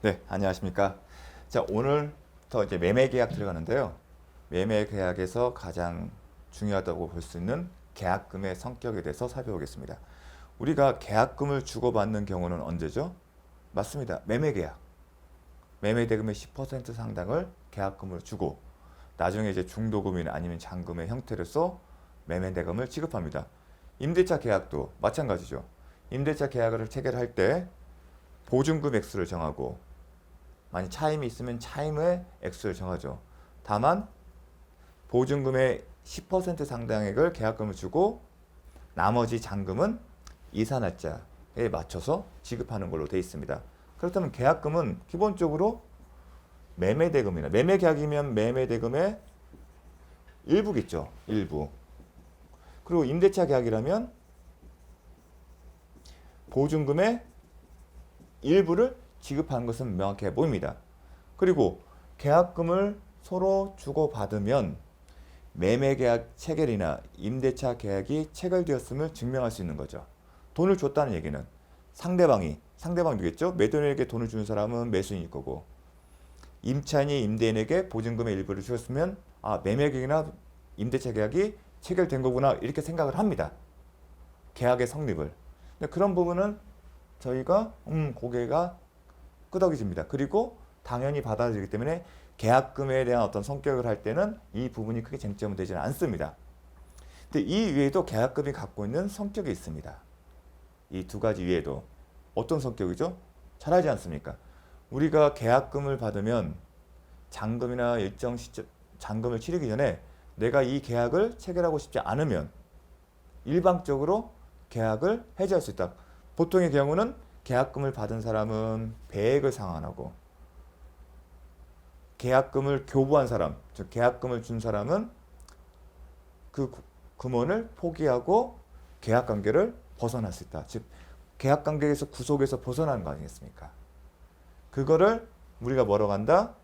네, 안녕하십니까. 자, 오늘부터 이제 매매 계약 들어가는데요. 매매 계약에서 가장 중요하다고 볼 수 있는 계약금의 성격에 대해서 살펴보겠습니다. 우리가 계약금을 주고받는 경우는 언제죠? 맞습니다. 매매 계약. 매매 대금의 10% 상당을 계약금으로 주고 나중에 이제 중도금이나 아니면 잔금의 형태로서 매매 대금을 지급합니다. 임대차 계약도 마찬가지죠. 임대차 계약을 체결할 때 보증금 액수를 정하고 만약 차임이 있으면 차임의 액수를 정하죠. 다만 보증금의 10% 상당액을 계약금을 주고 나머지 잔금은 이사날짜에 맞춰서 지급하는 걸로 되어 있습니다. 그렇다면 계약금은 기본적으로 매매대금이나 매매계약이면 매매대금의 일부겠죠. 일부. 그리고 임대차 계약이라면 보증금의 일부를 지급하는 것은 명확해 보입니다. 그리고 계약금을 서로 주고받으면 매매계약 체결이나 임대차 계약이 체결되었음을 증명할 수 있는 거죠. 돈을 줬다는 얘기는 상대방이 누겠죠? 매도인에게 돈을 주는 사람은 매수인일 거고 임차인이 임대인에게 보증금의 일부를 주었으면 매매계약이나 임대차 계약이 체결된 거구나 이렇게 생각을 합니다. 계약의 성립을. 근데 그런 부분은 저희가 고개가 끄덕여집니다. 그리고 당연히 받아들이기 때문에 계약금에 대한 어떤 성격을 할 때는 이 부분이 크게 쟁점은 되지는 않습니다. 근데 이 외에도 계약금이 갖고 있는 성격이 있습니다. 이 두 가지 외에도 어떤 성격이죠? 잘 알지 않습니까? 우리가 계약금을 받으면 잔금이나 일정 시점 잔금을 치르기 전에 내가 이 계약을 체결하고 싶지 않으면 일방적으로 계약을 해지할 수 있다. 보통의 경우는 계약금을 받은 사람은 배액을 상환하고 계약금을 교부한 사람, 즉 계약금을 준 사람은 그 금원을 포기하고 계약관계를 벗어날 수 있다. 즉 계약관계에서 구속에서 벗어나는 거 아니겠습니까? 그거를 우리가 뭐라고 한다?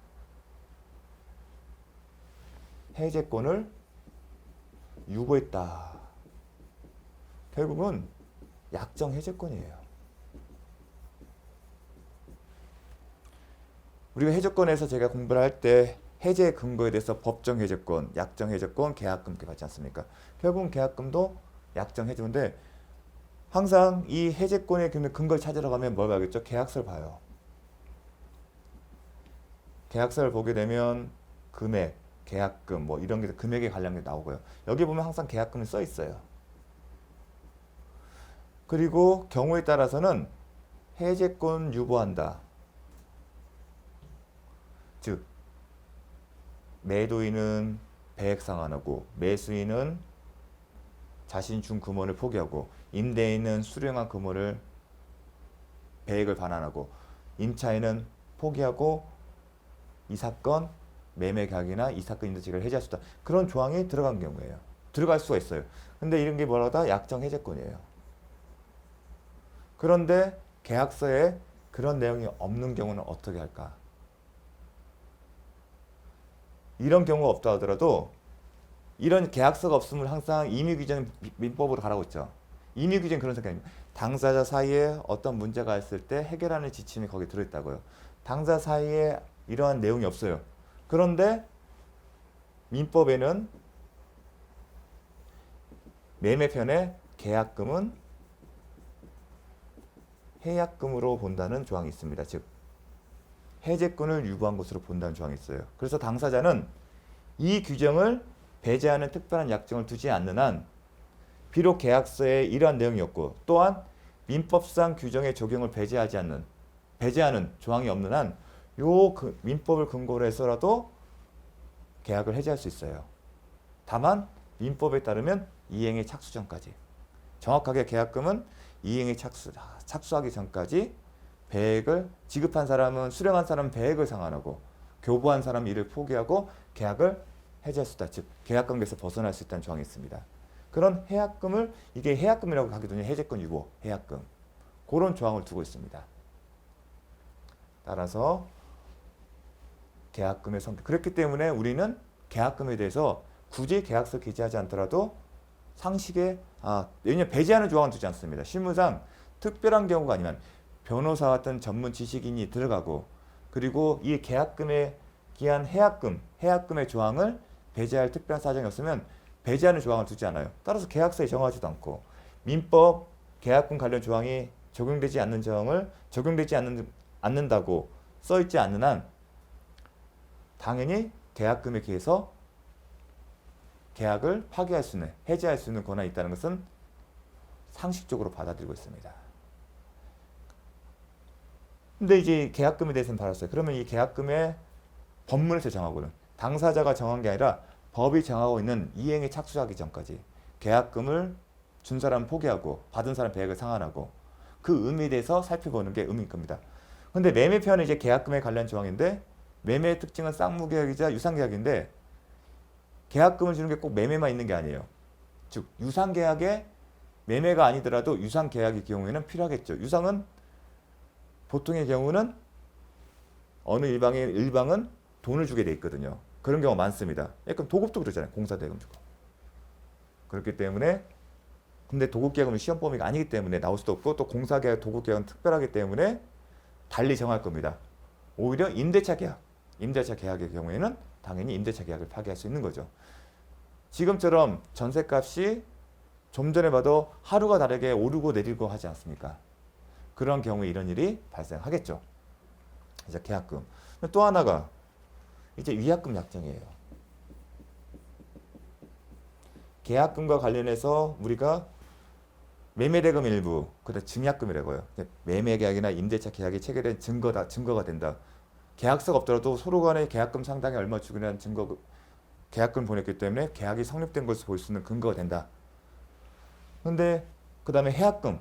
해제권을 유보했다. 결국은 약정 해제권이에요. 우리가 해제권에서 제가 공부를 할 때 해제 근거에 대해서 법정 해제권, 약정 해제권, 계약금 이렇게 받지 않습니까? 결국은 계약금도 약정 해제인데 항상 이 해제권의 근거를 찾으러 가면 뭘 봐야겠죠? 계약서를 봐요. 계약서를 보게 되면 금액, 계약금 뭐 이런 게 금액에 관련된 게 나오고요. 여기 보면 항상 계약금이 써 있어요. 그리고 경우에 따라서는 해제권 유보한다. 즉 매도인은 배액 상환하고 매수인은 자신 준 금원을 포기하고 임대인은 수령한 금원을 배액을 반환하고 임차인은 포기하고 이 사건 매매 계약이나 이 사건 임대차를 해지할 수 있다. 그런 조항이 들어간 경우예요. 들어갈 수가 있어요. 근데 이런 게 뭐라다? 약정 해제권이에요. 그런데 계약서에 그런 내용이 없는 경우는 어떻게 할까? 이런 경우가 없다 하더라도 이런 계약서가 없으면 항상 임의규정 민법으로 가라고 했죠. 임의규정 그런 생각입니다. 당사자 사이에 어떤 문제가 있을 때 해결하는 지침이 거기에 들어있다고요. 당사자 사이에 이러한 내용이 없어요. 그런데 민법에는 매매편에 계약금은 해약금으로 본다는 조항이 있습니다. 즉 해제권을 유보한 것으로 본다는 조항이 있어요. 그래서 당사자는 이 규정을 배제하는 특별한 약정을 두지 않는 한 비록 계약서에 이러한 내용이 없고 또한 민법상 규정의 적용을 배제하는 조항이 없는 한 요 민법을 근거로 해서라도 계약을 해지할 수 있어요. 다만 민법에 따르면 이행의 착수 전까지 정확하게 계약금은 이행의 착수하기 전까지 배액을 지급한 사람은 수령한 사람은 배액을 상환하고 교부한 사람은 이를 포기하고 계약을 해지할 수 있다. 즉 계약관계에서 벗어날 수 있다는 조항이 있습니다. 그런 해약금을 이게 해약금이라고 하기도 전에 해제권 유보, 해약금 그런 조항을 두고 있습니다. 따라서 계약금의 성격 그렇기 때문에 우리는 계약금에 대해서 굳이 계약서 기재하지 않더라도 상식에 왜냐하면 배제하는 조항은 두지 않습니다. 실무상 특별한 경우가 아니면 변호사 같은 전문 지식인이 들어가고 그리고 이 계약금에 기한 해약금의 조항을 배제할 특별한 사정이 없으면 배제하는 조항을 두지 않아요. 따라서 계약서에 정하지도 않고 민법 계약금 관련 조항이 적용되지 않는 조항을 적용되지 않는다고 써있지 않는 한 당연히 계약금에 기해서 계약을 파기할 수 있는, 해지할 수 있는 권한이 있다는 것은 상식적으로 받아들이고 있습니다. 근데 이제 계약금에 대해서는 받았어요. 그러면 이 계약금의 법문에서 정하고는 당사자가 정한 게 아니라 법이 정하고 있는 이행에 착수하기 전까지 계약금을 준 사람 포기하고 받은 사람 배액을 상환하고 그 의미에 대해서 살펴보는 게 의미인 겁니다. 근데 매매편은 이제 계약금에 관련 조항인데 매매의 특징은 쌍무계약이자 유상계약인데 계약금을 주는 게 꼭 매매만 있는 게 아니에요. 즉 유상계약에 매매가 아니더라도 유상계약의 경우에는 필요하겠죠. 유상은 보통의 경우는 어느 일방은 돈을 주게 돼 있거든요. 그런 경우가 많습니다. 약간 도급도 그러잖아요. 공사대금 주고. 그렇기 때문에 근데 도급계약은 시험 범위가 아니기 때문에 나올 수도 없고 또 공사계약, 도급계약은 특별하기 때문에 달리 정할 겁니다. 오히려 임대차 계약의 경우에는 당연히 임대차 계약을 파기할 수 있는 거죠. 지금처럼 전셋값이 좀 전에 봐도 하루가 다르게 오르고 내리고 하지 않습니까? 그런 경우에 이런 일이 발생하겠죠. 이제 계약금. 또 하나가 이제 위약금 약정이에요. 계약금과 관련해서 우리가 매매대금 일부, 그다음 증약금이라고 해요. 매매계약이나 임대차 계약이 체결된 증거가 된다. 계약서가 없더라도 서로 간에 계약금 상당히 얼마 주기라는 증거, 계약금 보냈기 때문에 계약이 성립된 것을 볼 수 있는 근거가 된다. 근데 그 다음에 해약금,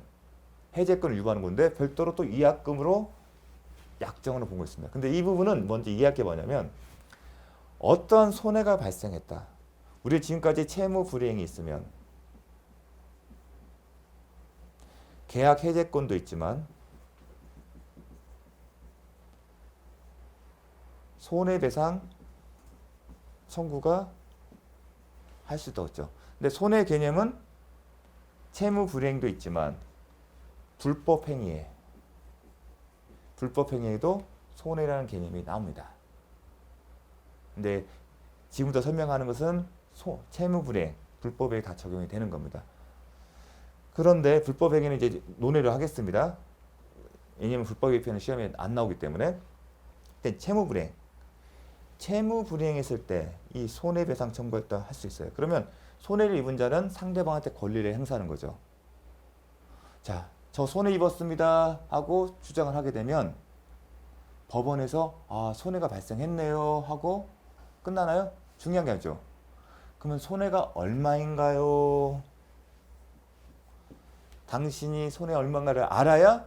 해제권을 유보하는 건데 별도로 또 위약금으로 약정으로 보고 있습니다. 근데 이 부분은 먼저 이해할 게 뭐냐면 어떠한 손해가 발생했다. 우리 지금까지 채무 불이행이 있으면 계약 해제권도 있지만 손해배상 청구가 할 수도 없죠. 근데 손해 개념은 채무 불이행도 있지만 불법 행위에도 손해라는 개념이 나옵니다. 근데 지금부터 설명하는 것은 채무 불이행, 불법에 다 적용이 되는 겁니다. 그런데 불법 행위는 이제 논의를 하겠습니다. 왜냐하면 불법 회피는 시험에 안 나오기 때문에. 근데 채무 불이행했을 때 이 손해배상 청구를 할 수 있어요. 그러면 손해를 입은 자는 상대방한테 권리를 행사하는 거죠. 자, 저 손해 입었습니다 하고 주장을 하게 되면 법원에서 손해가 발생했네요 하고 끝나나요? 중요한 게 아니죠. 그러면 손해가 얼마인가요? 당신이 손해 얼마인가를 알아야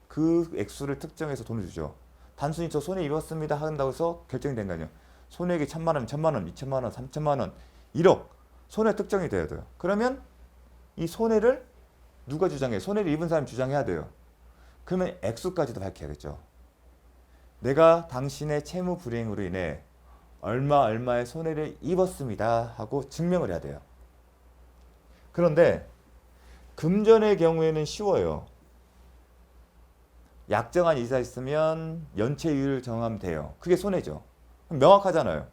그 액수를 특정해서 돈을 주죠. 단순히 저 손해 입었습니다 한다고 해서 결정이 된 거 아니에요. 손해액이 1,000만 원, 1,000만 원, 2,000만 원, 3,000만 원, 1억 손해 특정이 돼야 돼요. 그러면 이 손해를 누가 주장해? 손해를 입은 사람이 주장해야 돼요. 그러면 액수까지도 밝혀야겠죠. 내가 당신의 채무 불이행으로 인해 얼마의 손해를 입었습니다 하고 증명을 해야 돼요. 그런데 금전의 경우에는 쉬워요. 약정한 이자 있으면 연체율 정하면 돼요. 그게 손해죠. 명확하잖아요.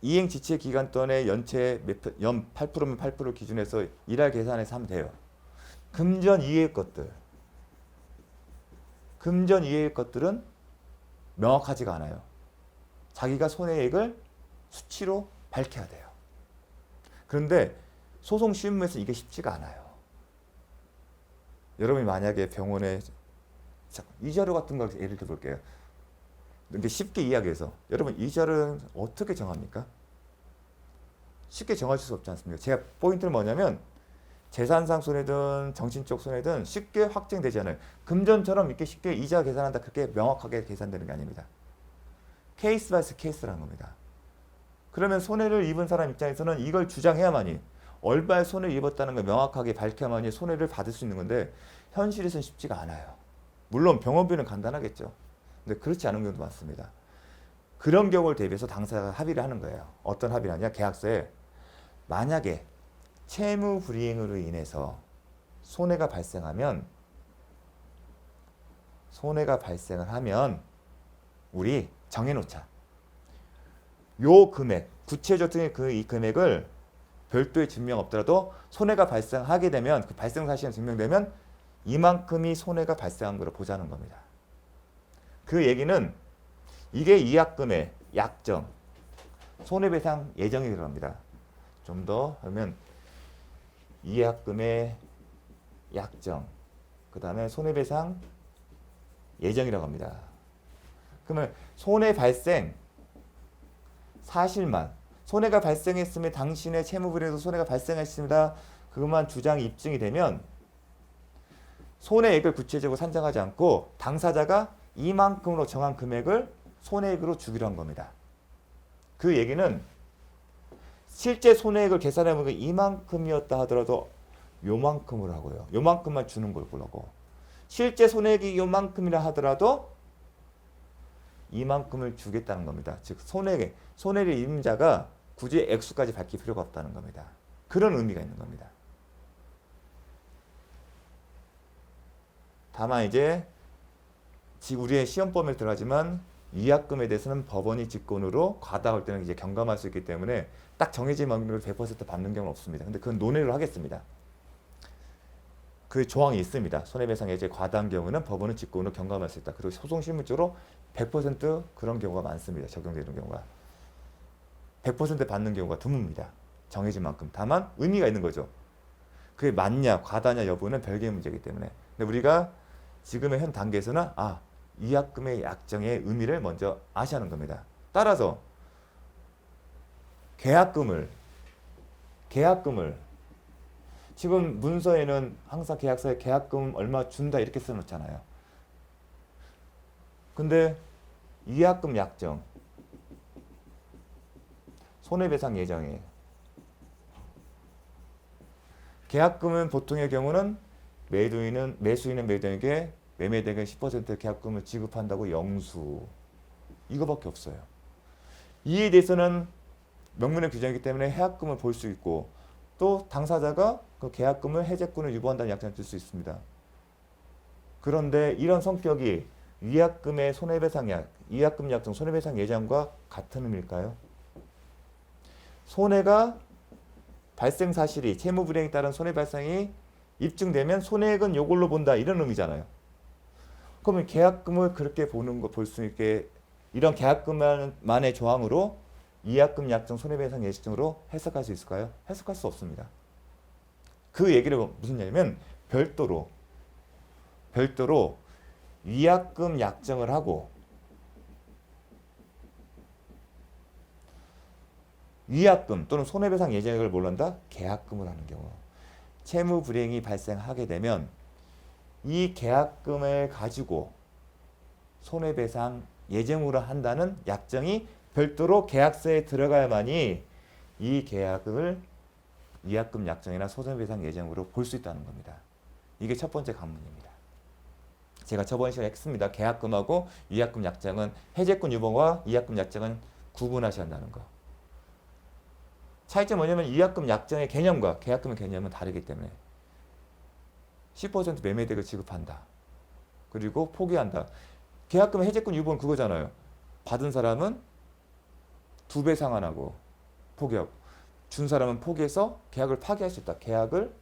이행 지체 기간 동안의 연체 연 8%면 8% 기준에서 일할 계산해서 하면 돼요. 금전 이외의 것들은 명확하지가 않아요. 자기가 손해액을 수치로 밝혀야 돼요. 그런데 소송 시험에서 이게 쉽지가 않아요. 여러분이 만약에 병원에 이 자료 같은 걸 예를 들어 볼게요. 이렇게 쉽게 이야기해서 여러분 이 자료는 어떻게 정합니까? 쉽게 정하실 수 없지 않습니까? 제가 포인트는 뭐냐면 재산상 손해든 정신적 손해든 쉽게 확정되지 않아요. 금전처럼 이렇게 쉽게 이자 계산한다 그렇게 명확하게 계산되는 게 아닙니다. 케이스 바이 케이스라는 겁니다. 그러면 손해를 입은 사람 입장에서는 이걸 주장해야만이 얼마의 손해를 입었다는 걸 명확하게 밝혀야만이 손해를 받을 수 있는 건데 현실에서는 쉽지가 않아요. 물론 병원비는 간단하겠죠. 근데 그렇지 않은 경우도 많습니다. 그런 경우를 대비해서 당사자가 합의를 하는 거예요. 어떤 합의를 하냐? 계약서에 만약에 채무 불이행으로 인해서 손해가 발생하면 손해가 발생을 하면 우리 정해놓자. 요 금액, 구체적인 이 금액을 별도의 증명 없더라도 손해가 발생하게 되면 그 발생 사실이 증명되면 이만큼이 손해가 발생한 걸로 보자는 겁니다. 그 얘기는 이게 이약금의 약정, 손해배상 예정이라고 합니다. 좀 더 하면 이약금의 약정, 그 다음에 손해배상 예정이라고 합니다. 그러면 손해 발생 사실만, 손해가 발생했으면 당신의 채무불이행에서 손해가 발생했습니다. 그것만 주장 입증이 되면 손해액을 구체적으로 산정하지 않고 당사자가 이만큼으로 정한 금액을 손해액으로 주기로 한 겁니다. 그 얘기는 실제 손해액을 계산해보면 이만큼이었다 하더라도 요만큼을 하고요. 요만큼만 주는 걸 보려고. 실제 손해액이 요만큼이라 하더라도 이만큼을 주겠다는 겁니다. 즉 손해를 입은 자가 굳이 액수까지 밝힐 필요가 없다는 겁니다. 그런 의미가 있는 겁니다. 다만 이제 우리의 시험범위에 들어가지만 위약금에 대해서는 법원이 직권으로 과다할 때는 이제 경감할 수 있기 때문에 딱 정해진 만큼을 100% 받는 경우는 없습니다. 근데 그건 논의를 하겠습니다. 그 조항이 있습니다. 손해배상 예제 과다한 경우는 법원은 직권으로 경감할 수 있다. 그리고 소송 실무적으로 100% 그런 경우가 많습니다. 적용되는 경우가. 100% 받는 경우가 드뭅니다. 정해진 만큼. 다만 의미가 있는 거죠. 그게 맞냐 과다냐 여부는 별개의 문제이기 때문에. 근데 우리가 지금의 현 단계에서는 위약금의 약정의 의미를 먼저 아셔야 하는 겁니다. 따라서 계약금을 지금 문서에는 항상 계약서에 계약금 얼마 준다 이렇게 써놓잖아요. 근데 위약금 약정 손해배상 예정이에요. 계약금은 보통의 경우는 매수인은 매도인에게 매매대금 10% 계약금을 지급한다고 영수 이거밖에 없어요. 이에 대해서는 명문의 규정이기 때문에 해약금을 볼 수 있고 또 당사자가 그 계약금을 해제권을 유보한다는 약정을 줄 수 있습니다. 그런데 이런 성격이 위약금의 위약금 약정 손해배상 예정과 같은 의미일까요? 손해가 발생 사실이 채무불이행에 따른 손해 발생이 입증되면 손해액은 요걸로 본다 이런 의미잖아요. 그러면 계약금을 그렇게 볼 수 있게 이런 계약금만의 조항으로 위약금 약정 손해배상 예정으로 해석할 수 있을까요? 해석할 수 없습니다. 그 얘기를 무슨 얘기냐면 별도로 위약금 약정을 하고 위약금 또는 손해배상 예정액을 모른다 계약금을 하는 경우 채무 불이행이 발생하게 되면 이 계약금을 가지고 손해배상 예정으로 한다는 약정이 별도로 계약서에 들어가야만이 이 계약을 위약금 약정이나 손해배상 예정으로 볼 수 있다는 겁니다. 이게 첫 번째 관문입니다. 제가 저번 시간에 했습니다. 계약금하고 위약금 약정은 해제권 유보와 위약금 약정은 구분하셔야 한다는 거. 차이점은 뭐냐면 위약금 약정의 개념과 계약금의 개념은 다르기 때문에 10% 매매대금을 지급한다. 그리고 포기한다. 계약금 해제권 유보는 그거잖아요. 받은 사람은 2배 상환하고 포기하고 준 사람은 포기해서 계약을 파기할 수 있다. 계약을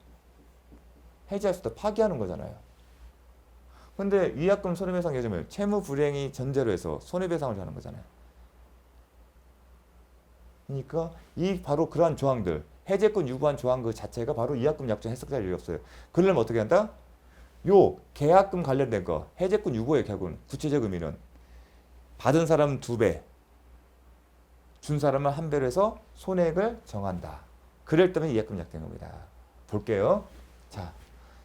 해지할 수 있다. 파기하는 거잖아요. 근데 위약금 손해배상 예정은 채무 불이행이 전제로 해서 손해배상을 하는 거잖아요. 그러니까 바로 그러한 조항들 해제권 유보한 조항 그 자체가 바로 위약금 약정 해석될 일이 없어요. 그러려면 어떻게 한다? 요 계약금 관련된 거 해제권 유보의 결국은 구체적 의미는 받은 사람은 2배 준 사람은 1배로 해서 손해액을 정한다. 그럴 때면 위약금 약정인 겁니다. 볼게요. 자,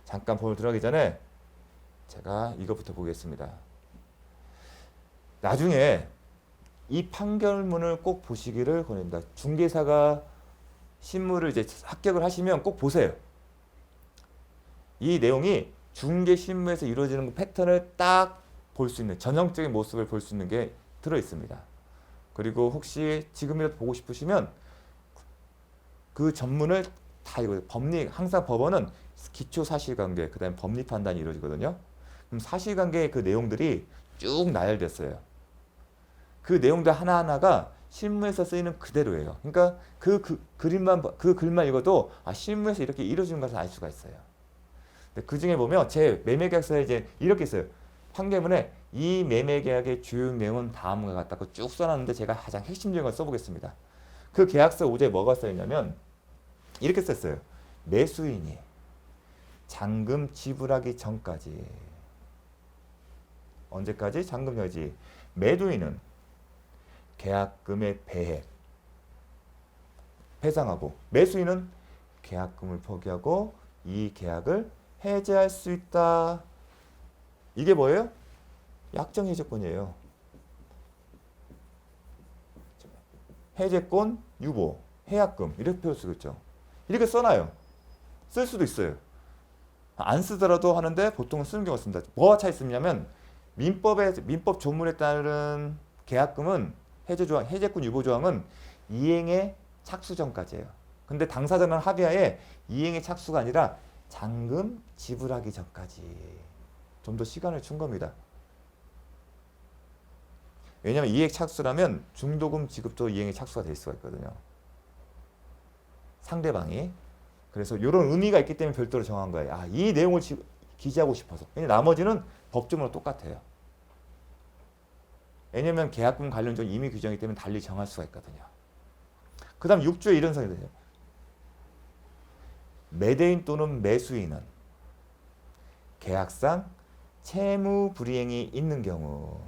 잠깐 본을 들어가기 전에 제가 이것부터 보겠습니다. 나중에 이 판결문을 꼭 보시기를 권합니다. 중개사가 실무를 이제 합격을 하시면 꼭 보세요. 이 내용이 중개 실무에서 이루어지는 패턴을 딱 볼 수 있는 전형적인 모습을 볼 수 있는 게 들어 있습니다. 그리고 혹시 지금이라도 보고 싶으시면 그 전문을 다 이거 항상 법원은 기초 사실관계 그다음에 법리 판단이 이루어지거든요. 그럼 사실관계의 그 내용들이 쭉 나열됐어요. 그 내용들 하나하나가 실무에서 쓰이는 그대로예요. 그러니까 그 글만 읽어도 아, 실무에서 이렇게 이루어지는 것을 알 수가 있어요. 그 중에 보면 제 매매계약서에 이제 이렇게 있어요. 판결문에 이 매매계약의 주요 내용은 다음과 같다고 쭉 써놨는데 제가 가장 핵심적인 걸 써보겠습니다. 그 계약서 5조에 뭐가 써있냐면 이렇게 썼어요. 매수인이 잔금 지불하기 전까지 언제까지? 잔금 여지. 매도인은 계약금의 배액 배상하고 매수인은 계약금을 포기하고 이 계약을 해제할 수 있다. 이게 뭐예요? 약정 해제권이에요. 해제권, 유보, 해약금 이렇게 표현 쓰고 있죠. 이렇게 써놔요. 쓸 수도 있어요. 안 쓰더라도 하는데 보통은 쓰는 경우가 있습니다. 뭐가 차이 있냐면 민법 조문에 따른 계약금은 해제권 유보 조항은 이행의 착수 전까지예요. 근데 당사자는 합의하에 이행의 착수가 아니라 잔금 지불하기 전까지 좀 더 시간을 준 겁니다. 왜냐하면 이행 착수라면 중도금 지급도 이행의 착수가 될 수가 있거든요. 상대방이. 그래서 이런 의미가 있기 때문에 별도로 정한 거예요. 아, 이 내용을 기재하고 싶어서. 왜냐면 나머지는 법조문으로 똑같아요. 왜냐면 계약금 관련적인 임의 규정이기 때문에 달리 정할 수가 있거든요. 그 다음 6조에 이런 사항이 돼요. 매대인 또는 매수인은 계약상 채무 불이행이 있는 경우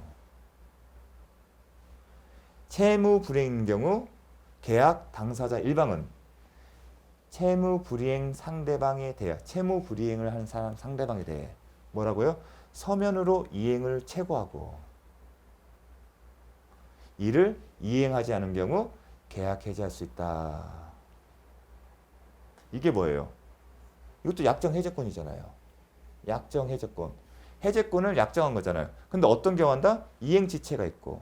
계약 당사자 일방은 채무 불이행 상대방에 대해 채무 불이행을 한 사람 상대방에 대해 뭐라고요? 서면으로 이행을 che고하고 이를 이행하지 않은 경우 계약 해지할 수 있다. 이게 뭐예요? 이것도 약정 해제권이잖아요. 약정 해제권. 해제권을 약정한 거잖아요. 근데 어떤 경우 한다? 이행 지체가 있고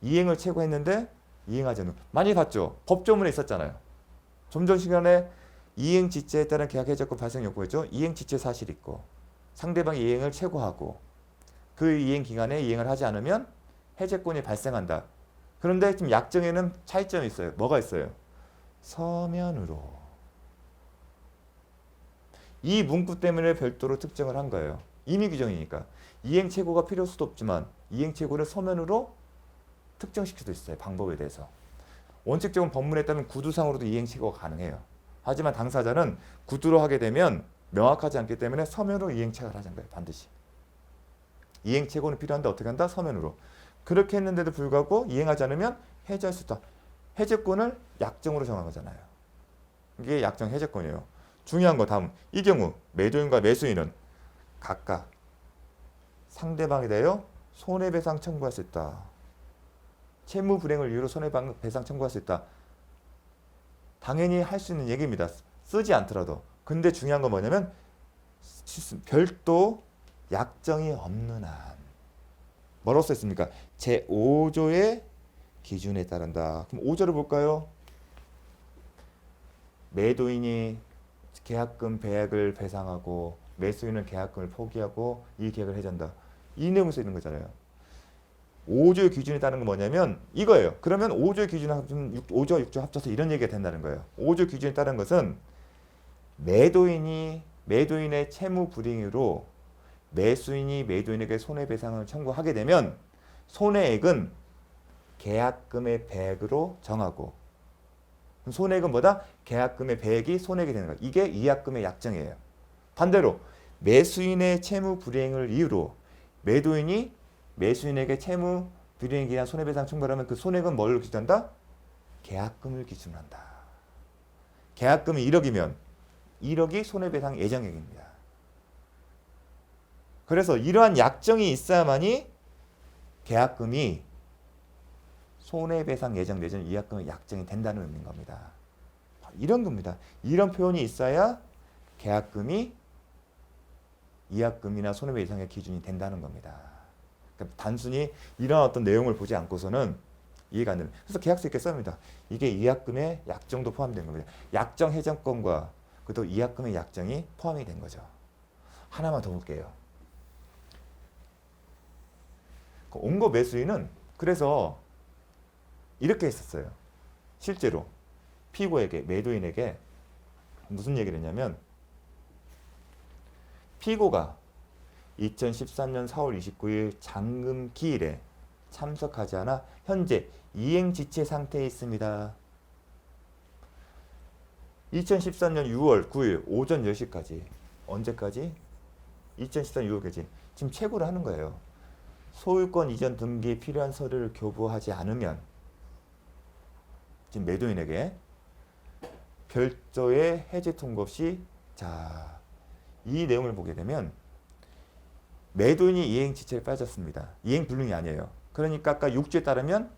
이행을 che고했는데 이행하지 않는. 많이 봤죠? 법조문에 있었잖아요. 좀 전 시간에 이행 지체에 따른 계약 해제권 발생 요구였죠. 이행 지체 사실 있고 상대방이 이행을 che고하고 그 이행 기간에 이행을 하지 않으면 해제권이 발생한다. 그런데 지금 약정에는 차이점이 있어요. 뭐가 있어요? 서면으로. 이 문구 때문에 별도로 특정을 한 거예요. 임의 규정이니까. 이행 che고가 필요할 수도 없지만 이행 che고를 서면으로 특정시킬 수도 있어요. 방법에 대해서. 원칙적인 법문에 따르면 구두상으로도 이행 che고가 가능해요. 하지만 당사자는 구두로 하게 되면 명확하지 않기 때문에 서면으로 이행 che고를 하자는 거예요. 반드시. 이행 che고는 필요한데 어떻게 한다? 서면으로. 그렇게 했는데도 불구하고 이행하지 않으면 해제할 수 있다. 해제권을 약정으로 정한 거잖아요. 이게 약정 해제권이에요. 중요한 거 다음. 이 경우 매도인과 매수인은 각각 상대방에 대하여 손해배상 청구할 수 있다. 채무 불이행을 이유로 손해배상 청구할 수 있다. 당연히 할 수 있는 얘기입니다. 쓰지 않더라도. 근데 중요한 건 뭐냐면 별도 약정이 없는 한. 뭐라고 써있습니까? 제5조의 기준에 따른다. 그럼 5조를 볼까요? 매도인이 계약금 배액을 배상하고 매수인은 계약금을 포기하고 이 계약을 해준다. 이 내용이 써있는 거잖아요. 5조의 기준에 따른 건 뭐냐면 이거예요. 그러면 5조의 기준 합치면 5조와 6조 합쳐서 이런 얘기가 된다는 거예요. 5조 기준에 따른 것은 매도인의 채무 불이행으로 매수인이 매도인에게 손해배상을 청구하게 되면 손해액은 계약금의 배액으로 정하고 손해액은 뭐다? 계약금의 배액이 손해액이 되는 거예요. 이게 이약금의 약정이에요. 반대로 매수인의 채무 불이행을 이유로 매도인이 매수인에게 채무 불이행에 대한 손해배상 청구를 하면 그 손해액은 뭘 기준한다? 계약금을 기준한다. 계약금이 1억이면 1억이 손해배상 예정액입니다. 그래서 이러한 약정이 있어야만이 계약금이 손해배상 예정 내지는 이약금의 약정이 된다는 의미인 겁니다. 이런 겁니다. 이런 표현이 있어야 계약금이 이약금이나 손해배 예상의 기준이 된다는 겁니다. 그러니까 단순히 이런 어떤 내용을 보지 않고서는 이해가 안 되는. 그래서 계약서 이렇게 씁니다. 이게 이약금의 약정도 포함된 겁니다. 약정 해정권과 그도 이약금의 약정이 포함이 된 거죠. 하나만 더 볼게요. 온거 매수인은 그래서 이렇게 했었어요. 실제로 피고에게, 매도인에게 무슨 얘기를 했냐면, 피고가 2013년 4월 29일 잔금 기일에 참석하지 않아 현재 이행지체 상태에 있습니다. 2013년 6월 9일 오전 10시까지, 언제까지? 2013년 6월까지 지금 채굴을 하는 거예요. 소유권 이전 등기에 필요한 서류를 교부하지 않으면 지금 매도인에게 별도의 해제 통고 없이, 자, 이 내용을 보게 되면 매도인이 이행지체에 빠졌습니다. 이행불능이 아니에요. 그러니까 아까 6조에 따르면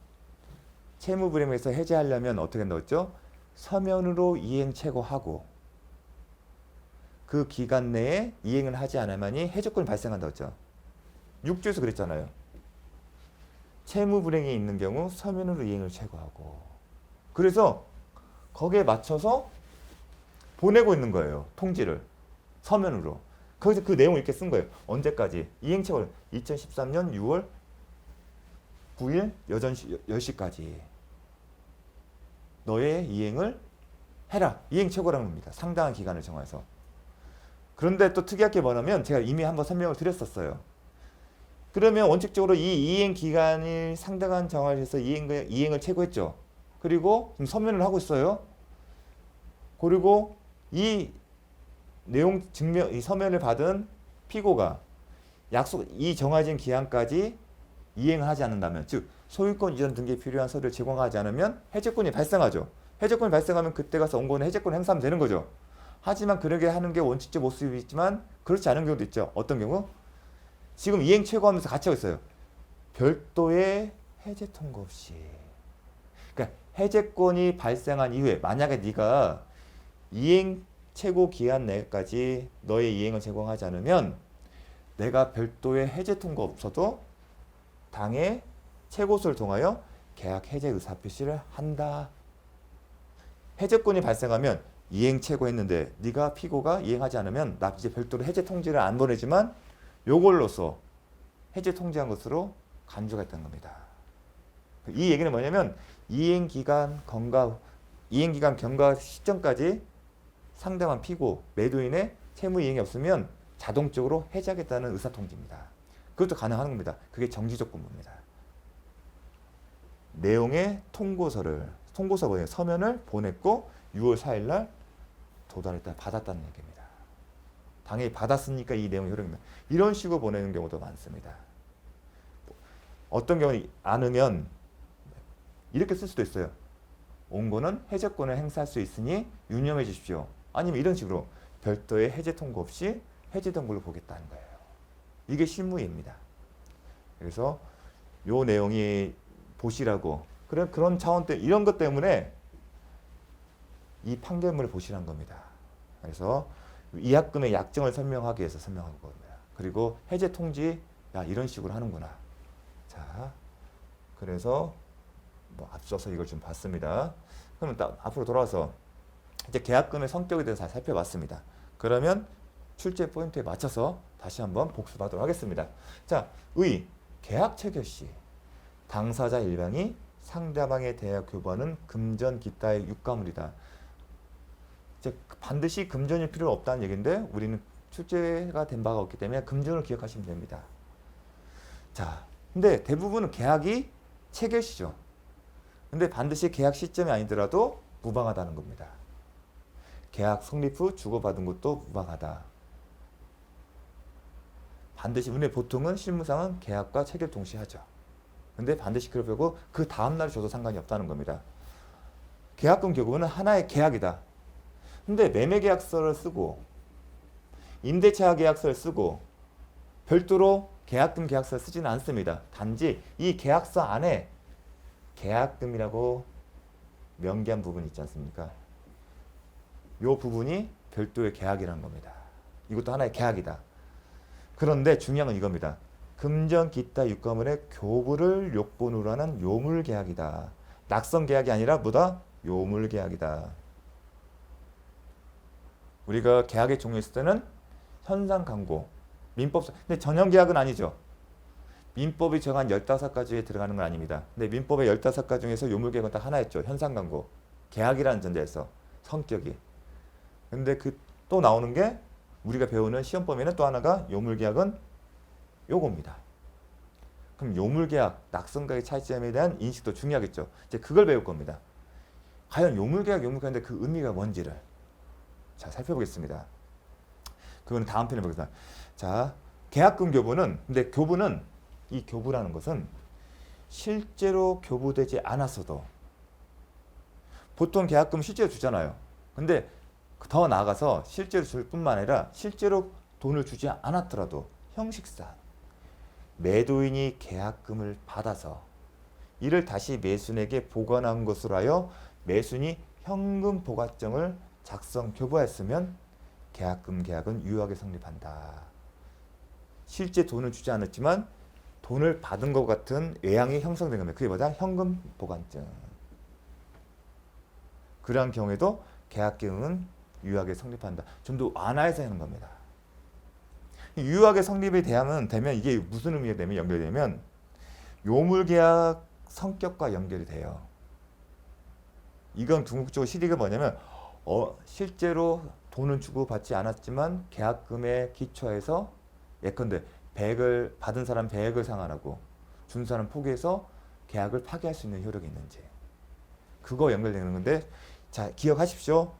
채무불이행에서 해제하려면 어떻게 한다고? 서면으로 이행 최고하고 그 기간 내에 이행을 하지 않으면이 해제권이 발생한다고 했죠. 6조에서 그랬잖아요. 채무불이행이 있는 경우 서면으로 이행을 최고하고, 그래서 거기에 맞춰서 보내고 있는 거예요. 통지를 서면으로. 거기서 그 내용을 이렇게 쓴 거예요. 언제까지? 이행 최고 2013년 6월 9일 여전 10시까지 너의 이행을 해라. 이행 최고라는 겁니다. 상당한 기간을 정해서. 그런데 또 특이할 게 뭐냐면, 제가 이미 한번 설명을 드렸었어요. 그러면 원칙적으로 이 이행 기간이 상당한 정화해서 이행을 최고했죠. 그리고 지금 서면을 하고 있어요. 그리고 이 내용 증명, 이 서면을 받은 피고가 이 정해진 기한까지 이행을 하지 않는다면, 즉 소유권 이전 등기에 필요한 서류를 제공하지 않으면 해제권이 발생하죠. 해제권이 발생하면 그때 가서 원고는 해제권을 행사하면 되는 거죠. 하지만 그렇게 하는 게 원칙적 모습이 있지만 그렇지 않은 경우도 있죠. 어떤 경우? 지금 이행 최고하면서 같이 하고 있어요. 별도의 해제 통고 없이. 그러니까 해제권이 발생한 이후에 만약에 네가 이행 최고 기한 내까지 너의 이행을 제공하지 않으면 내가 별도의 해제 통고 없어도 당해 최고소를 통하여 계약 해제 의사 표시를 한다. 해제권이 발생하면 이행 최고했는데 네가 피고가 이행하지 않으면 나 이제 별도로 해제 통지를 안 보내지만 요걸로써 해제 통지한 것으로 간주가 있다는 겁니다. 이 얘기는 뭐냐면 이행기간 경과 시점까지 상대방 피고, 매도인의 채무 이행이 없으면 자동적으로 해지하겠다는 의사통지입니다. 그것도 가능한 겁니다. 그게 정지적 근무입니다. 내용의 통고서 서면을 보냈고 6월 4일 날 도달했다, 받았다는 얘기입니다. 당연히 받았으니까 이 내용이 효력입니다. 이런 식으로 보내는 경우도 많습니다. 어떤 경우는 않으면 이렇게 쓸 수도 있어요. 원고는 해제권을 행사할 수 있으니 유념해 주십시오. 아니면 이런 식으로 별도의 해제 통고 없이 해제 정보를 보겠다는 거예요. 이게 실무입니다. 그래서 요 내용이 보시라고, 그런 차원 때 이런 것 때문에 이 판결문을 보시라는 겁니다. 그래서 위약금의 약정을 설명하기 위해서 설명한 겁니다. 그리고 해제 통지, 야 이런 식으로 하는구나. 자, 그래서 뭐 앞서서 이걸 좀 봤습니다. 그러면 앞으로 돌아와서 이제 계약금의 성격에 대해서 잘 살펴봤습니다. 그러면 출제 포인트에 맞춰서 다시 한번 복습하도록 하겠습니다. 자, 계약 체결 시 당사자 일방이 상대방에 대하여 교부하는 금전 기타의 유가물이다. 이제 반드시 금전이 필요 없다는 얘기인데 우리는 출제가 된 바가 없기 때문에 금전을 기억하시면 됩니다. 자, 근데 대부분은 계약이 체결 시죠. 근데 반드시 계약 시점이 아니더라도 무방하다는 겁니다. 계약 성립 후 주고받은 것도 무방하다. 반드시 보통은 실무상은 계약과 체결 동시에 하죠. 근데 반드시 그러고 그 다음날 줘도 상관이 없다는 겁니다. 계약금 교부는 하나의 계약이다. 근데 매매계약서를 쓰고 임대차 계약서를 쓰고 별도로 계약금 계약서를 쓰지는 않습니다. 단지 이 계약서 안에 계약금이라고 명기한 부분이 있지 않습니까? 이 부분이 별도의 계약이라는 겁니다. 이것도 하나의 계약이다. 그런데 중요한 건 이겁니다. 금전 기타 유가물의 교부를 요건으로 하는 요물계약이다. 낙선계약이 아니라 뭐다? 요물계약이다. 우리가 계약의 종류 있을 때는 현상강고, 민법상, 근데 전형계약은 아니죠. 민법이 정한 15가지에 들어가는 건 아닙니다. 근데 민법의 15가지 중에서 요물계약은 딱 하나였죠. 현상광고. 계약이라는 전제에서 성격이. 근데 그 또 나오는 게 우리가 배우는 시험 범위는 또 하나가 요물계약은 요겁니다. 그럼 요물계약, 낙선과의 차이점에 대한 인식도 중요하겠죠. 이제 그걸 배울 겁니다. 과연 요물계약인데 그 의미가 뭔지를 자 살펴보겠습니다. 그거는 다음 편에 보겠습니다. 자, 계약금 교부는 근데 교부는 이 교부라는 것은 실제로 교부되지 않았어도 보통 계약금 실제로 주잖아요. 근데 더 나아가서 실제로 줄 뿐만 아니라 실제로 돈을 주지 않았더라도 형식상 매도인이 계약금을 받아서 이를 다시 매수인에게 보관한 것으로 하여 매수인이 현금 보관증을 작성 교부하였으면 계약금 계약은 유효하게 성립한다. 실제 돈을 주지 않았지만 돈을 받은 것 같은 외양이 형성된 겁니다. 그게 뭐다? 현금 보관증. 그러한 경우에도 계약금은 유효하게 성립한다. 좀 더 완화해서 하는 겁니다. 유효하게 성립이 되면 이게 무슨 의미가 되면 연결되면 요물계약 성격과 연결이 돼요. 이건 궁극적으로 실익이 뭐냐면 실제로 돈은 주고 받지 않았지만 계약금의 기초에서 예컨대 100을 받은 사람 100을 상환하고 준 사람 포기해서 계약을 파기할 수 있는 효력이 있는지 그거 연결되는 건데 자 기억하십시오.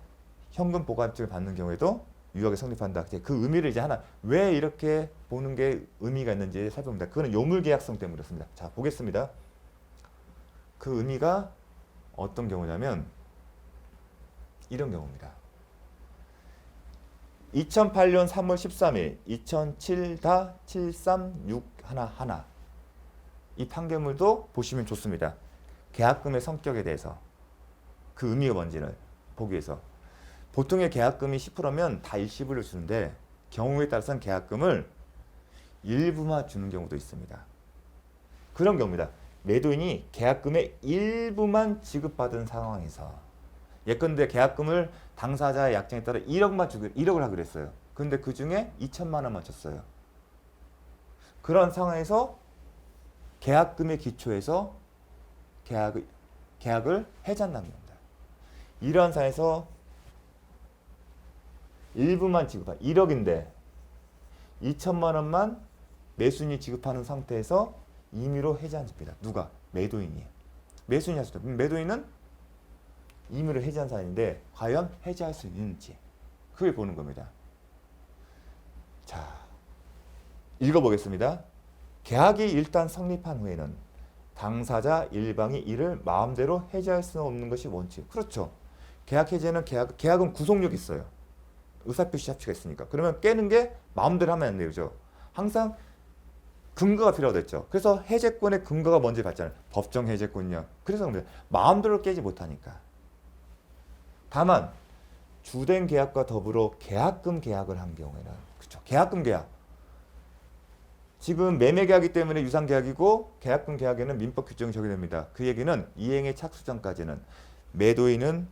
현금 보관증을 받는 경우에도 유효하게 성립한다. 그 의미를 이제 하나 왜 이렇게 보는 게 의미가 있는지 살펴봅니다. 그거는 요물계약성 때문에 그렇습니다. 자 보겠습니다. 그 의미가 어떤 경우냐면 이런 경우입니다. 2008년 3월 13일 2007-73611 이 판결물도 보시면 좋습니다. 계약금의 성격에 대해서 그 의미가 뭔지를 보기 위해서 보통의 계약금이 10%면 다 일시불로 주는데 경우에 따라서는 계약금을 일부만 주는 경우도 있습니다. 그런 경우입니다. 매도인이 계약금의 일부만 지급받은 상황에서 예컨대 계약금을 당사자의 약정에 따라 1억을 하기로 했어요. 그런데 그 중에 2천만 원만 줬어요. 그런 상황에서 계약금의 기초에서 계약을 해지한다는 겁니다. 이러한 상황에서 일부만 지급한 1억인데 2천만 원만 매수인이 지급하는 상태에서 임의로 해지합니다. 누가? 매도인이. 매수인이 할 수도 있고 매도인은 임의로 해지한 사안인데 과연 해지할 수 있는지 그걸 보는 겁니다. 자, 읽어보겠습니다. 계약이 일단 성립한 후에는 당사자 일방이 이를 마음대로 해지할 수 없는 것이 원칙. 그렇죠. 계약 해지는 계약은 구속력이 있어요. 의사표시 합치가 있으니까. 그러면 깨는 게 마음대로 하면 안 되죠. 항상 근거가 필요하다 했죠. 그래서 해제권의 근거가 뭔지 봤잖아요. 법정 해제권이요. 그래서 그럽니다. 마음대로 깨지 못하니까. 다만 주된 계약과 더불어 계약금 계약을 한 경우에는 그렇죠. 계약금 계약. 지금 매매 계약이기 때문에 유상 계약이고 계약금 계약에는 민법 규정이 적용됩니다. 그 얘기는 이행의 착수 전까지는 매도인은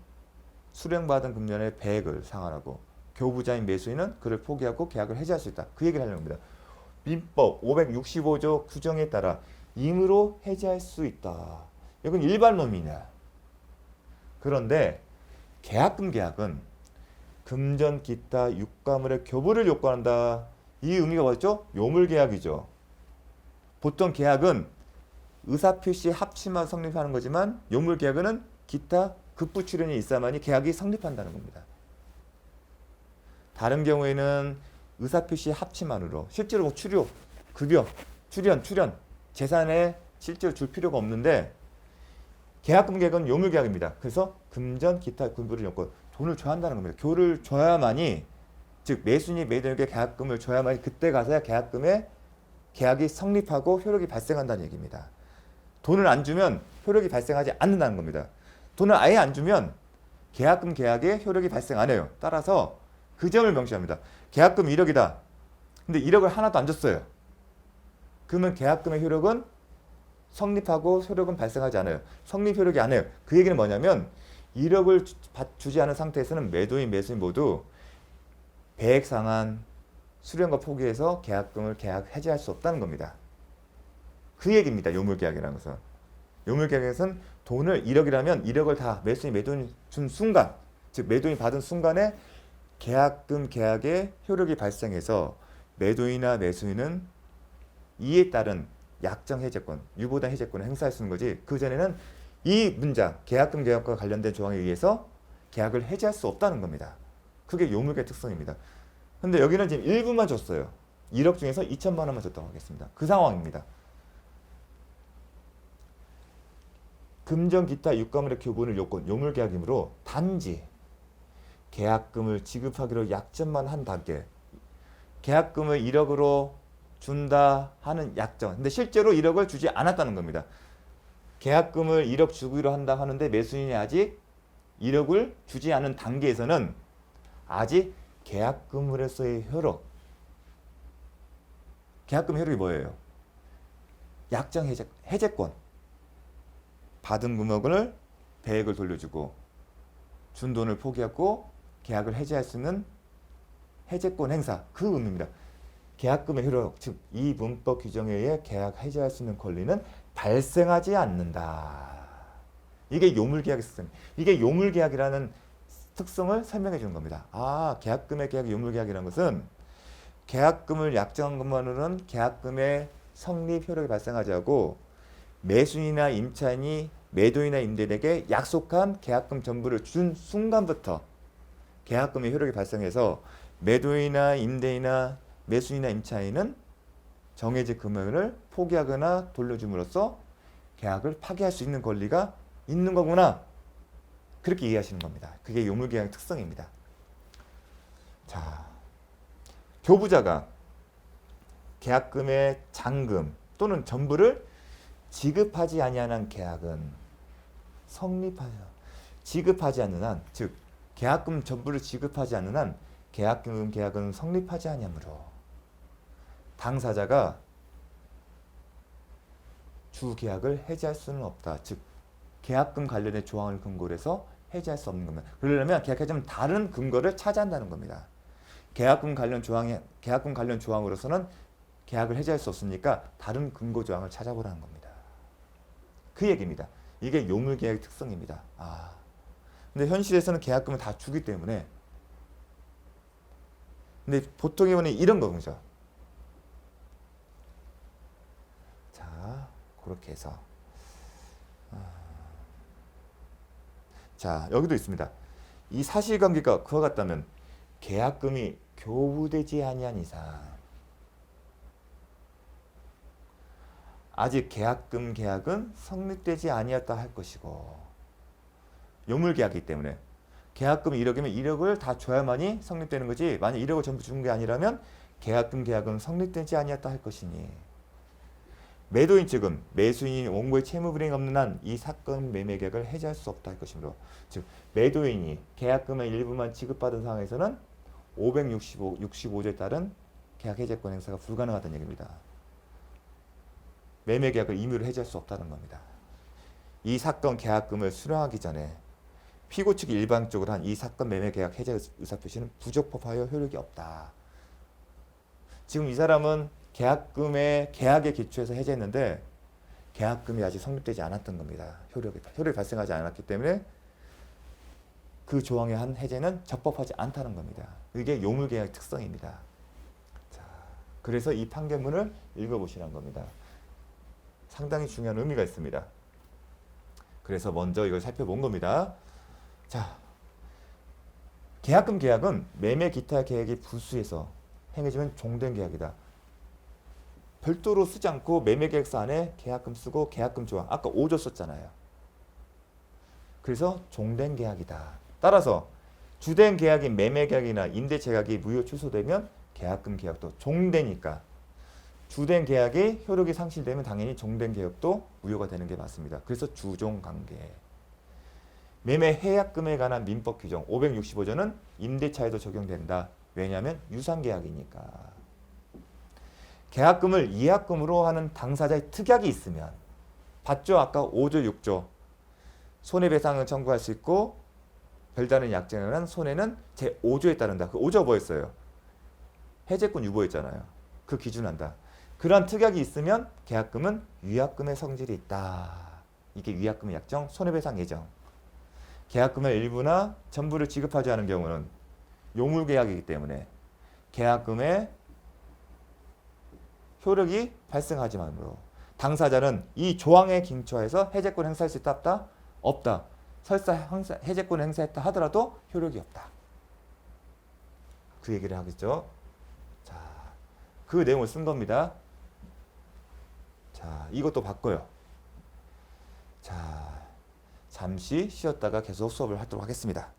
수령받은 금전의 100을 상환하고 교부자인 매수인은 그를 포기하고 계약을 해지할 수 있다. 그 얘기를 하려는 겁니다. 민법 565조 규정에 따라 임의로 해지할 수 있다. 이건 일반 논리냐. 그런데 계약금 계약은 금전 기타 유가물의 교부를 요구한다. 이 의미가 뭐죠? 요물계약이죠. 보통 계약은 의사표시 합치만 성립하는 거지만 요물계약은 기타 급부 출연이 있어야만이 계약이 성립한다는 겁니다. 다른 경우에는 의사표시 합치만으로 실제로 추료, 급여, 출연, 재산에 실제로 줄 필요가 없는데 계약금 계약은 요물계약입니다. 그래서 금전 기타 급부를 요구 돈을 줘야 한다는 겁니다. 교를 줘야만이 즉 매수인이 매도인에게 계약금을 줘야만이 그때 가서야 계약이 성립하고 효력이 발생한다는 얘기입니다. 돈을 안 주면 효력이 발생하지 않는다는 겁니다. 돈을 아예 안 주면 계약금 계약에 효력이 발생 안 해요. 따라서 그 점을 명시합니다. 계약금 1억이다. 근데 1억을 하나도 안 줬어요. 그러면 계약금의 효력은 성립하고 효력은 발생하지 않아요. 성립 효력이 안 해요. 그 얘기는 뭐냐면 1억을 주지 않은 상태에서는 매도인, 매수인 모두 배액 상환, 수령과 포기해서 계약금을 해지할 수 없다는 겁니다. 그 얘기입니다. 요물계약이라는 것은. 요물계약에서는 돈을 1억이라면 1억을 다 매수인 매도인이 준 순간, 즉 매도인이 받은 순간에 계약금 계약의 효력이 발생해서 매도인이나 매수인은 이에 따른 약정 해제권, 유보단 해제권을 행사할 수 있는 거지. 그 전에는 이 문장, 계약금 계약과 관련된 조항에 의해서 계약을 해제할 수 없다는 겁니다. 그게 요물계약 특성입니다. 근데 여기는 지금 일부만 줬어요. 1억 중에서 2천만 원만 줬다고 하겠습니다. 그 상황입니다. 금전 기타 유가물의 교본을 요건 요물계약이므로 단지 계약금을 지급하기로 약정만 한 단계, 계약금을 1억으로 준다 하는 약정. 근데 실제로 1억을 주지 않았다는 겁니다. 계약금을 1억 주기로 한다 하는데 매수인이 아직 1억을 주지 않은 단계에서는 아직 계약금으로서의 효력. 계약금 효력이 뭐예요? 약정 해제권. 받은 금액을 배액을 돌려주고 준 돈을 포기하고 계약을 해제할 수 있는 해제권 행사. 그 의미입니다. 계약금의 효력, 즉 이 문법 규정에 의해 계약 해제할 수 있는 권리는 발생하지 않는다. 이게 요물계약의 특성. 이게 요물계약이라는 특성을 설명해 주는 겁니다. 아, 계약금의 계약이 요물계약이라는 것은 계약금을 약정한 것만으로는 계약금의 성립 효력이 발생하지 않고 매수인이나 임차인이 매도인이나 임대인에게 약속한 계약금 전부를 준 순간부터 계약금의 효력이 발생해서 매도인이나 임대인이나 매수인이나 임차인은 정해진 금액을 포기하거나 돌려줌으로써 계약을 파기할 수 있는 권리가 있는 거구나. 그렇게 이해하시는 겁니다. 그게 요물계약의 특성입니다. 자, 교부자가 계약금의 잔금 또는 전부를 지급하지 아니하는 계약은 지급하지 않는 한, 즉 계약금 전부를 지급하지 않는 한 계약은 성립하지 아니하므로 당사자가 주 계약을 해지할 수는 없다. 즉 계약금 관련의 조항을 근거로 해서 해지할 수 없는 겁니다. 그러려면 계약 해지하면 다른 근거를 찾아한다는 겁니다. 계약금 관련 조항으로서는 계약을 해지할 수 없으니까 다른 근거 조항을 찾아보라는 겁니다. 그 얘기입니다. 이게 요물계약의 특성입니다. 아, 근데 현실에서는 계약금을 다 주기 때문에, 근데 보통의 경우는 이런 거죠. 자, 그렇게 해서 자, 여기도 있습니다. 이 사실관계가 그와 같다면 계약금이 교부되지 아니한 이상 아직 계약은 성립되지 아니었다 할 것이고, 요물계약이기 때문에 계약금이 1억이면 1억을 다 줘야만이 성립되는 거지, 만약 1억을 전부 준 게 아니라면 계약은 성립되지 아니었다 할 것이니, 매도인 측은 매수인이 원고의 채무 불이행이 없는 한 이 사건 매매 계약을 해지할 수 없다 할 것이므로, 즉 매도인이 계약금의 일부만 지급받은 상황에서는 565조에 따른 계약 해제권 행사가 불가능하다는 얘기입니다. 매매 계약을 임의로 해지할 수 없다는 겁니다. 이 사건 계약금을 수령하기 전에 피고 측이 일방적으로 한 이 사건 매매 계약 해제 의사표시는 부적법하여 효력이 없다. 지금 이 사람은 계약에 기초해서 해제했는데 계약금이 아직 성립되지 않았던 겁니다. 효력이 발생하지 않았기 때문에 그 조항에 한 해제는 적법하지 않다는 겁니다. 이게 요물계약의 특성입니다. 자, 그래서 이 판결문을 읽어보시라는 겁니다. 상당히 중요한 의미가 있습니다. 그래서 먼저 이걸 살펴본 겁니다. 자, 계약은 매매 기타 계약이 부수해서 행해지면 종된 계약이다. 별도로 쓰지 않고 매매계약서 안에 계약금 쓰고 계약금 조항, 아까 5조 썼잖아요. 그래서 종된 계약이다. 따라서 주된 계약인 매매계약이나 임대차 계약이 무효 취소되면 계약금 계약도 종되니까 주된 계약의 효력이 상실되면 당연히 종된 계약도 무효가 되는 게 맞습니다. 그래서 주종관계. 매매 해약금에 관한 민법 규정 565조는 임대차에도 적용된다. 왜냐하면 유상계약이니까. 계약금을 이약금으로 하는 당사자의 특약이 있으면 봤죠? 아까 5조 6조 손해배상을 청구할 수 있고 별다른 약정에 관한 손해는 제5조에 따른다. 그 5조가 뭐였어요? 해제권 유보였잖아요. 그 기준한다. 그러한 특약이 있으면 계약금은 위약금의 성질이 있다. 이게 위약금의 약정, 손해배상 예정. 계약금의 일부나 전부를 지급하지 않은 경우는 요물계약이기 때문에 계약금의 효력이 발생하지만으로 당사자는 이 조항에 기초해서 해제권 행사할 수 있다 없다? 없다. 설사 해제권 행사했다 하더라도 효력이 없다. 그 얘기를 하겠죠. 자, 그 내용을 쓴 겁니다. 자, 이것도 바꿔요. 자, 잠시 쉬었다가 계속 수업을 하도록 하겠습니다.